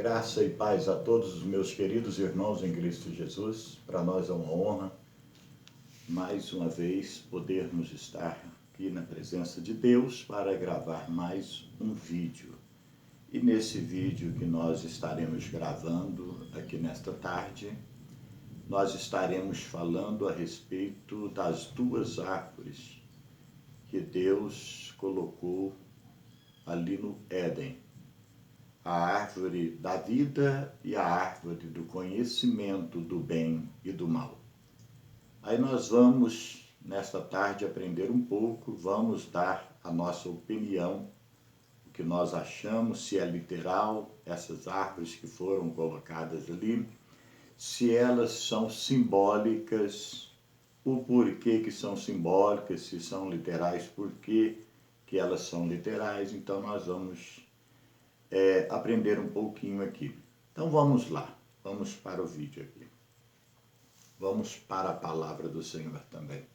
Graça e paz a todos os meus queridos irmãos em Cristo Jesus. Para nós é uma honra, mais uma vez, podermos estar aqui na presença de Deus para gravar mais um vídeo. E nesse vídeo que nós estaremos gravando aqui nesta tarde, nós estaremos falando a respeito das duas árvores que Deus colocou ali no Éden. A árvore da vida e a árvore do conhecimento do bem e do mal. Aí nós vamos, nesta tarde, aprender um pouco, vamos dar a nossa opinião, o que nós achamos, se é literal, essas árvores que foram colocadas ali, se elas são simbólicas, o porquê que são simbólicas, se são literais, por que elas são literais. Então nós vamos aprender um pouquinho aqui. Então vamos lá, vamos para o vídeo aqui. Vamos para a palavra do Senhor também.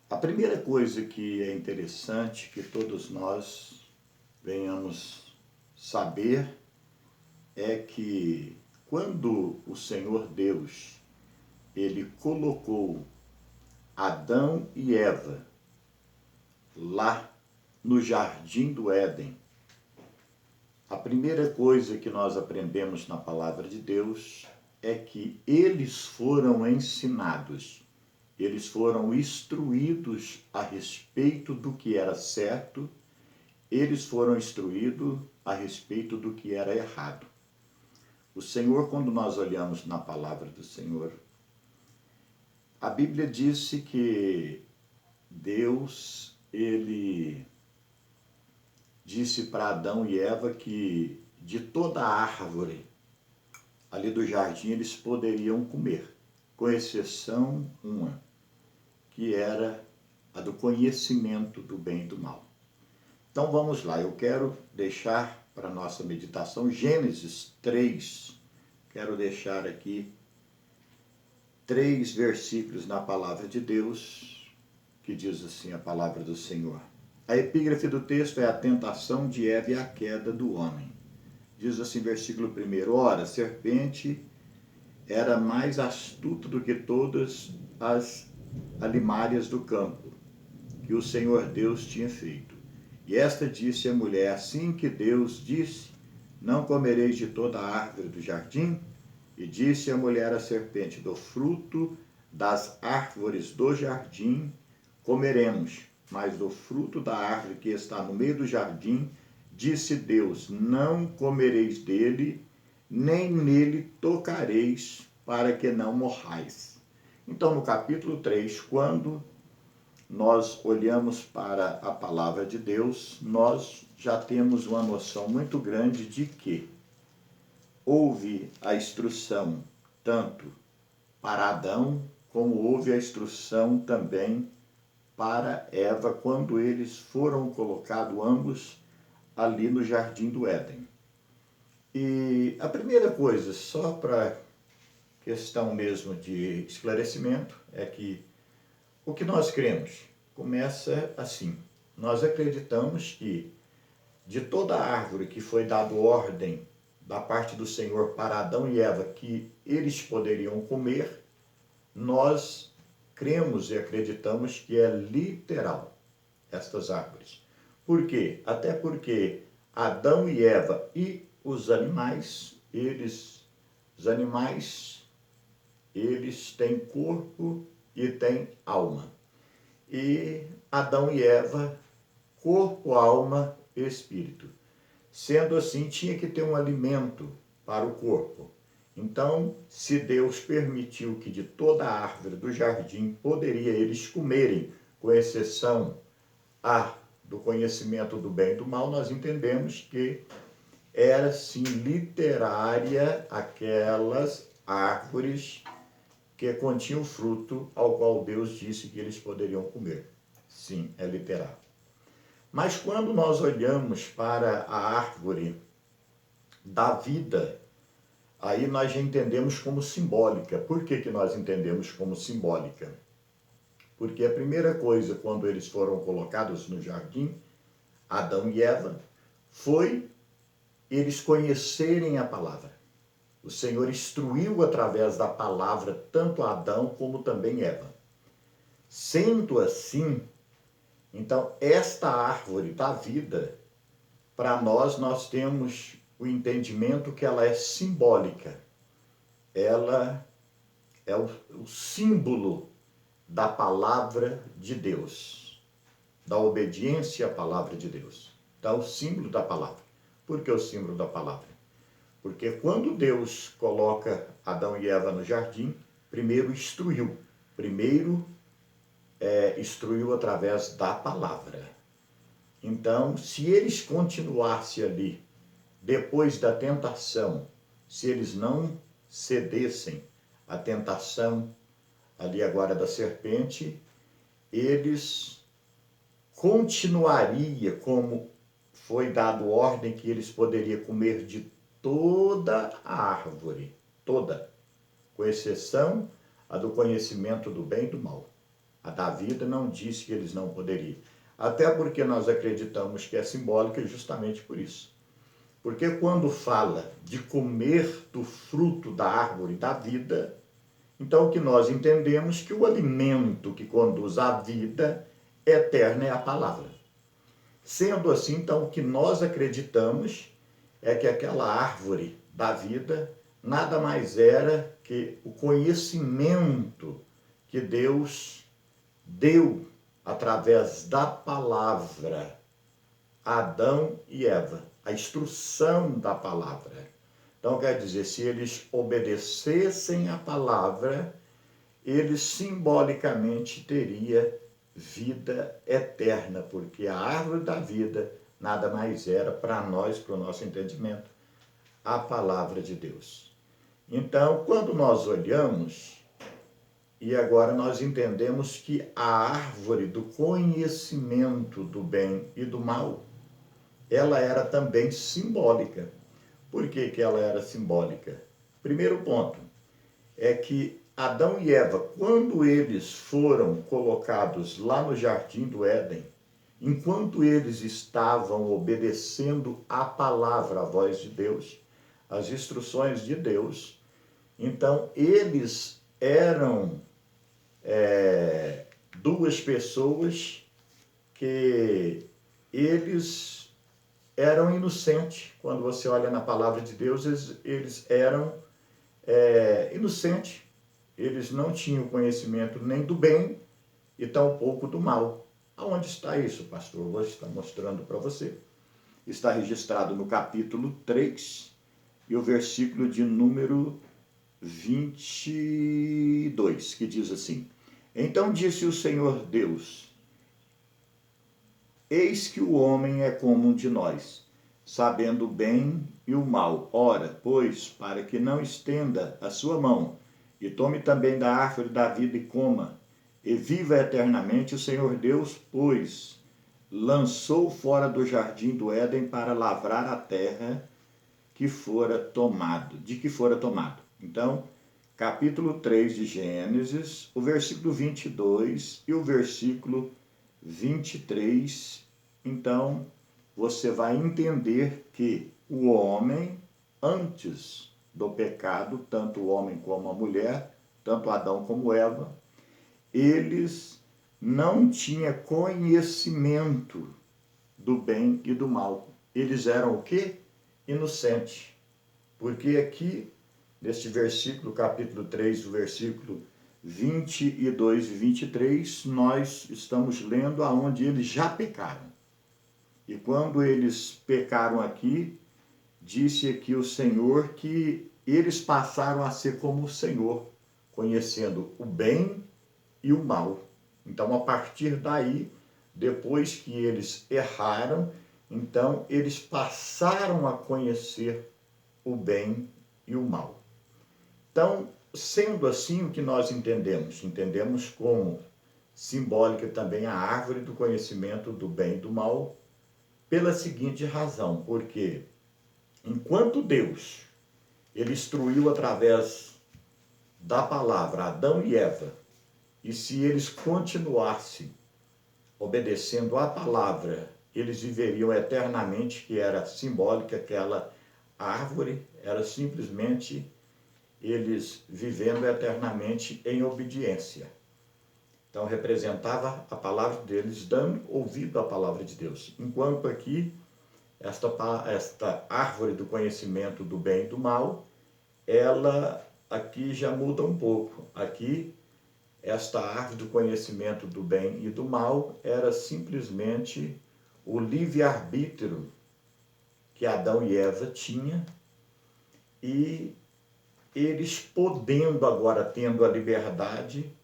A primeira coisa que é interessante que todos nós venhamos saber é que quando o Senhor Deus, ele colocou Adão e Eva lá no jardim do Éden, a primeira coisa que nós aprendemos na palavra de Deus é que eles foram ensinados, eles foram instruídos a respeito do que era certo, eles foram instruídos a respeito do que era errado. O Senhor, quando nós olhamos na palavra do Senhor, a Bíblia disse que Deus, ele disse para Adão e Eva que de toda a árvore ali do jardim eles poderiam comer, com exceção uma, que era a do conhecimento do bem e do mal. Então vamos lá, eu quero deixar para a nossa meditação Gênesis 3, quero deixar aqui 3 versículos na palavra de Deus, que diz assim a palavra do Senhor. A epígrafe do texto é a tentação de Eva e a queda do homem. Diz assim, versículo 1: Ora, a serpente era mais astuta do que todas as alimárias do campo, que o Senhor Deus tinha feito. E esta disse à mulher, assim que Deus disse, não comereis de toda a árvore do jardim? E disse a mulher à serpente, do fruto das árvores do jardim comeremos, mas do fruto da árvore que está no meio do jardim, disse Deus, não comereis dele, nem nele tocareis, para que não morrais. Então, no capítulo 3, quando nós olhamos para a palavra de Deus, nós já temos uma noção muito grande de que houve a instrução tanto para Adão, como houve a instrução também para Eva, quando eles foram colocados ambos ali no jardim do Éden. E a primeira coisa, só para questão mesmo de esclarecimento, é que o que nós cremos começa assim. Nós acreditamos que de toda a árvore que foi dado ordem da parte do Senhor para Adão e Eva que eles poderiam comer, nós cremos e acreditamos que é literal estas árvores. Por quê? Até porque Adão e Eva e os animais, eles têm corpo e têm alma. E Adão e Eva, corpo, alma e espírito. Sendo assim, tinha que ter um alimento para o corpo. Então, se Deus permitiu que de toda a árvore do jardim poderia eles comerem, com exceção do conhecimento do bem e do mal, nós entendemos que era sim literária aquelas árvores que continham fruto ao qual Deus disse que eles poderiam comer. Sim, é literal. Mas quando nós olhamos para a árvore da vida, aí nós já entendemos como simbólica. Por que nós entendemos como simbólica? Porque a primeira coisa, quando eles foram colocados no jardim, Adão e Eva, foi eles conhecerem a palavra. O Senhor instruiu através da palavra tanto Adão como também Eva. Sendo assim, então, esta árvore da vida, para nós temos o entendimento que ela é simbólica. Ela é o símbolo da palavra de Deus, da obediência à palavra de Deus. Então, o símbolo da palavra. Por que o símbolo da palavra? Porque quando Deus coloca Adão e Eva no jardim, primeiro instruiu. Primeiro instruiu através da palavra. Então, se eles continuassem ali, depois da tentação, se eles não cedessem à tentação ali agora da serpente, eles continuariam como foi dado ordem que eles poderiam comer de toda a árvore, toda, com exceção a do conhecimento do bem e do mal. A da vida não disse que eles não poderiam. Até porque nós acreditamos que é simbólica justamente por isso. Porque quando fala de comer do fruto da árvore da vida, então o que nós entendemos que o alimento que conduz à vida eterna é a palavra. Sendo assim, então, o que nós acreditamos é que aquela árvore da vida nada mais era que o conhecimento que Deus deu através da palavra a Adão e Eva, a instrução da palavra. Então, quer dizer, se eles obedecessem a palavra, eles simbolicamente teriam vida eterna, porque a árvore da vida nada mais era para nós, para o nosso entendimento, a palavra de Deus. Então, quando nós olhamos, e agora nós entendemos que a árvore do conhecimento do bem e do mal, ela era também simbólica. Por que que ela era simbólica? Primeiro ponto é que Adão e Eva, quando eles foram colocados lá no Jardim do Éden, enquanto eles estavam obedecendo a palavra, a voz de Deus, as instruções de Deus, então eles eram duas pessoas que eles eram inocentes. Quando você olha na palavra de Deus, eles eram inocentes. Eles não tinham conhecimento nem do bem e tampouco do mal. Aonde está isso, pastor? Eu vou estar mostrando para você. Está registrado no capítulo 3 e o versículo de número 22, que diz assim: Então disse o Senhor Deus: Eis que o homem é como um de nós, sabendo o bem e o mal. Ora, pois, para que não estenda a sua mão, e tome também da árvore da vida e coma, e viva eternamente, o Senhor Deus, pois, lançou fora do jardim do Éden para lavrar a terra de que fora tomado. Então, capítulo 3 de Gênesis, o versículo 22 e o versículo 23, então, você vai entender que o homem, antes do pecado, tanto o homem como a mulher, tanto Adão como Eva, eles não tinham conhecimento do bem e do mal. Eles eram o quê? Inocentes. Porque aqui, neste versículo, capítulo 3, o versículo 22 e 23, nós estamos lendo aonde eles já pecaram. E quando eles pecaram aqui, disse aqui o Senhor que eles passaram a ser como o Senhor, conhecendo o bem e o mal. Então, a partir daí, depois que eles erraram, então eles passaram a conhecer o bem e o mal. Então, sendo assim, o que nós entendemos? Entendemos como simbólica também a árvore do conhecimento do bem e do mal, pela seguinte razão, porque enquanto Deus, ele instruiu através da palavra Adão e Eva, e se eles continuassem obedecendo a palavra, eles viveriam eternamente, que era simbólica aquela árvore era simplesmente eles vivendo eternamente em obediência. Então representava a palavra deles, dando ouvido à palavra de Deus. Enquanto aqui, esta árvore do conhecimento do bem e do mal, ela aqui já muda um pouco. Aqui, esta árvore do conhecimento do bem e do mal era simplesmente o livre-arbítrio que Adão e Eva tinham, e eles podendo agora, tendo a liberdade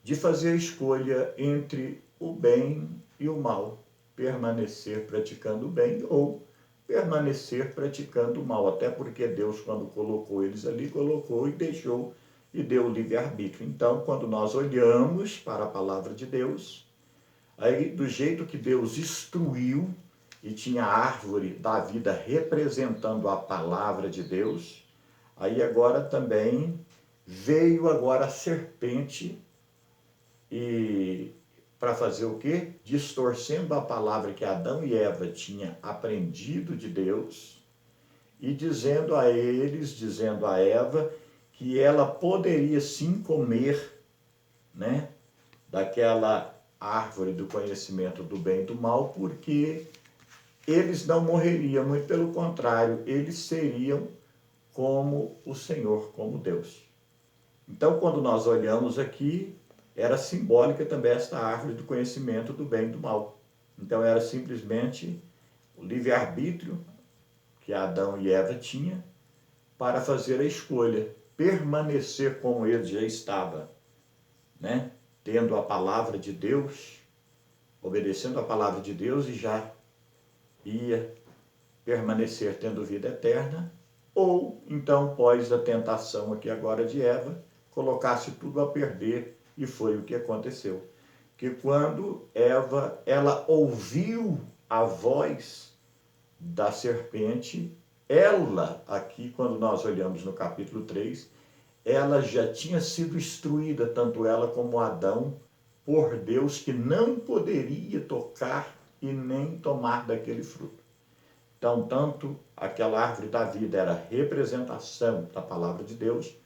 de fazer a escolha entre o bem e o mal, permanecer praticando o bem ou permanecer praticando o mal, até porque Deus, quando colocou eles ali, colocou e deixou e deu o livre-arbítrio. Então, quando nós olhamos para a palavra de Deus, aí do jeito que Deus instruiu, e tinha a árvore da vida representando a palavra de Deus, aí agora também veio agora a serpente, e para fazer o quê? Distorcendo a palavra que Adão e Eva tinham aprendido de Deus e dizendo a eles, dizendo a Eva, que ela poderia sim comer, né, daquela árvore do conhecimento do bem e do mal, porque eles não morreriam, muito pelo contrário, eles seriam como o Senhor, como Deus. Então, quando nós olhamos aqui, era simbólica também esta árvore do conhecimento do bem e do mal. Então, era simplesmente o livre-arbítrio que Adão e Eva tinham para fazer a escolha, permanecer como ele já estava, né? Tendo a palavra de Deus, obedecendo a palavra de Deus, e já ia permanecer tendo vida eterna, ou então, pós a tentação aqui agora de Eva, colocasse tudo a perder, e foi o que aconteceu. Que quando Eva, ela ouviu a voz da serpente, ela, aqui quando nós olhamos no capítulo 3, ela já tinha sido instruída, tanto ela como Adão, por Deus, que não poderia tocar e nem tomar daquele fruto. Então, tanto aquela árvore da vida era representação da palavra de Deus,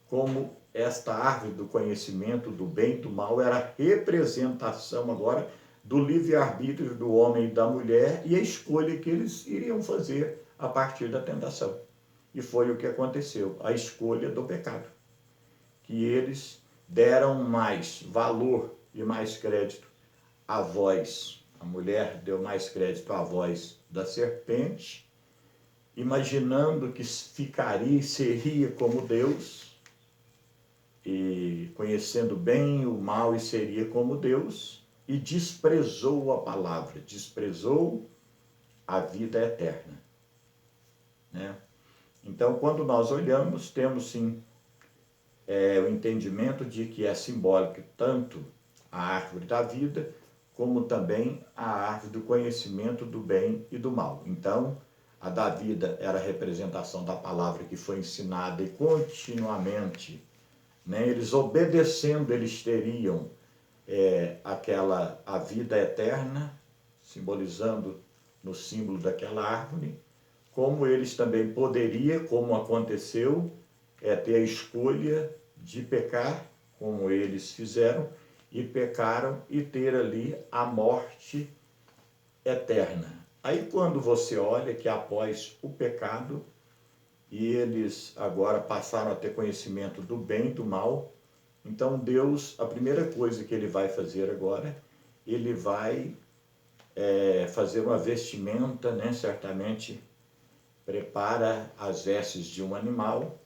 como esta árvore do conhecimento do bem e do mal era representação agora do livre-arbítrio do homem e da mulher e a escolha que eles iriam fazer a partir da tentação. E foi o que aconteceu, a escolha do pecado, que eles deram mais valor e mais crédito à voz. A mulher deu mais crédito à voz da serpente, imaginando que ficaria e seria como Deus, e conhecendo bem o mal e seria como Deus, e desprezou a palavra, desprezou a vida eterna, né? Então, quando nós olhamos, temos sim o entendimento de que é simbólico tanto a árvore da vida, como também a árvore do conhecimento do bem e do mal. Então, a da vida era a representação da palavra que foi ensinada e continuamente, né, eles obedecendo, eles teriam a vida eterna, simbolizando no símbolo daquela árvore, como eles também poderiam, como aconteceu, ter a escolha de pecar, como eles fizeram, e pecaram, e ter ali a morte eterna. Aí quando você olha que após o pecado, e eles agora passaram a ter conhecimento do bem e do mal, então Deus, a primeira coisa que ele vai fazer agora, ele vai fazer uma vestimenta, né? Certamente prepara as vestes de um animal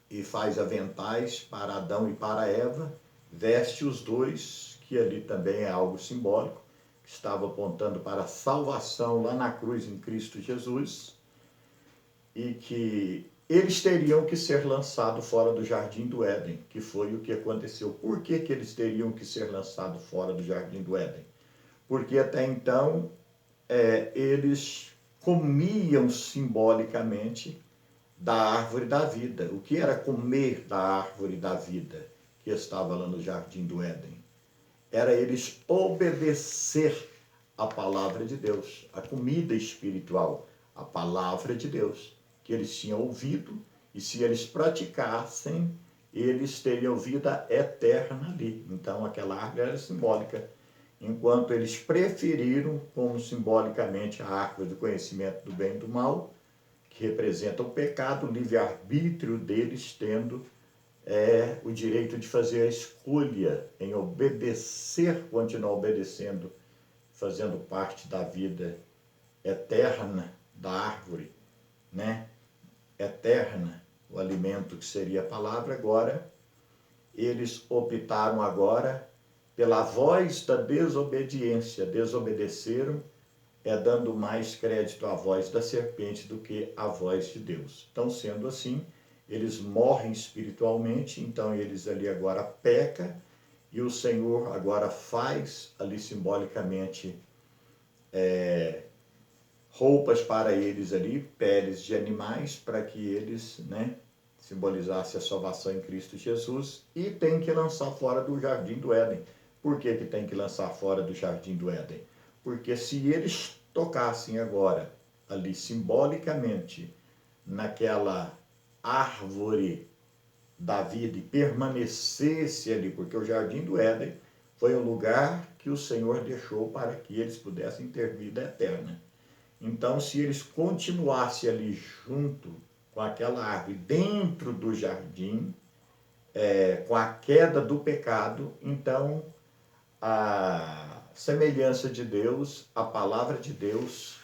e faz aventais para Adão e para Eva, veste os dois, que ali também é algo simbólico, que estava apontando para a salvação lá na cruz em Cristo Jesus, e que eles teriam que ser lançados fora do Jardim do Éden, que foi o que aconteceu. Por que que eles teriam que ser lançados fora do Jardim do Éden? Porque até então eles comiam simbolicamente da árvore da vida. O que era comer da árvore da vida que estava lá no Jardim do Éden? Era eles obedecer a palavra de Deus, a comida espiritual, a palavra de Deus, que eles tinham ouvido, e se eles praticassem, eles teriam vida eterna ali. Então aquela árvore era simbólica, enquanto eles preferiram, como simbolicamente a árvore do conhecimento do bem e do mal, que representa o pecado, o livre-arbítrio deles tendo o direito de fazer a escolha em obedecer, continuar obedecendo, fazendo parte da vida eterna da árvore, né? Eterna, o alimento que seria a palavra. Agora, eles optaram agora pela voz da desobediência, desobedeceram, dando mais crédito à voz da serpente do que à voz de Deus. Então, sendo assim, eles morrem espiritualmente, então eles ali agora pecam, e o Senhor agora faz ali simbolicamente roupas para eles ali, peles de animais, para que eles, simbolizassem a salvação em Cristo Jesus, e tem que lançar fora do Jardim do Éden. Por que que tem que lançar fora do Jardim do Éden? Porque se eles tocassem agora, ali simbolicamente, naquela árvore da vida e permanecesse ali, porque o Jardim do Éden foi o lugar que o Senhor deixou para que eles pudessem ter vida eterna. Então, se eles continuassem ali junto com aquela árvore, dentro do jardim, com a queda do pecado, então a semelhança de Deus, a palavra de Deus,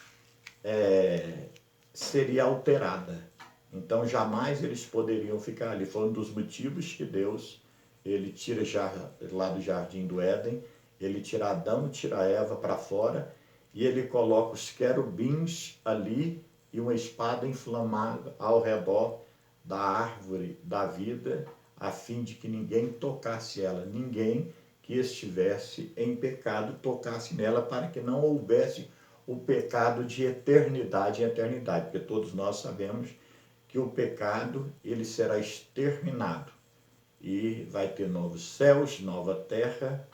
seria alterada. Então, jamais eles poderiam ficar ali. Foi um dos motivos que Deus, ele tira lá do Jardim do Éden, ele tira Adão, tira Eva para fora, e ele coloca os querubins ali e uma espada inflamada ao redor da árvore da vida, a fim de que ninguém tocasse ela, ninguém que estivesse em pecado tocasse nela, para que não houvesse o pecado de eternidade em eternidade, porque todos nós sabemos que o pecado ele será exterminado e vai ter novos céus, nova terra,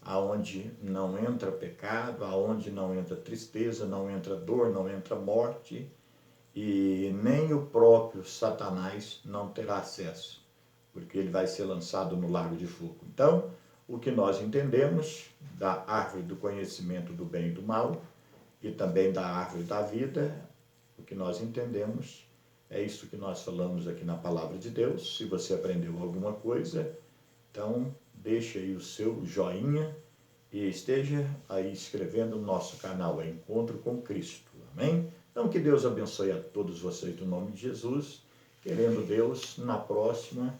aonde não entra pecado, aonde não entra tristeza, não entra dor, não entra morte, e nem o próprio Satanás não terá acesso, porque ele vai ser lançado no lago de fogo. Então, o que nós entendemos da árvore do conhecimento do bem e do mal, e também da árvore da vida, o que nós entendemos é isso que nós falamos aqui na Palavra de Deus. Se você aprendeu alguma coisa, então deixe aí o seu joinha e esteja aí inscrevendo no nosso canal Encontro com Cristo. Amém? Então que Deus abençoe a todos vocês no nome de Jesus. Querendo Deus, na próxima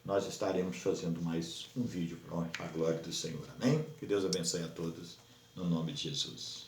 nós estaremos fazendo mais um vídeo para a glória do Senhor. Amém? Que Deus abençoe a todos no nome de Jesus.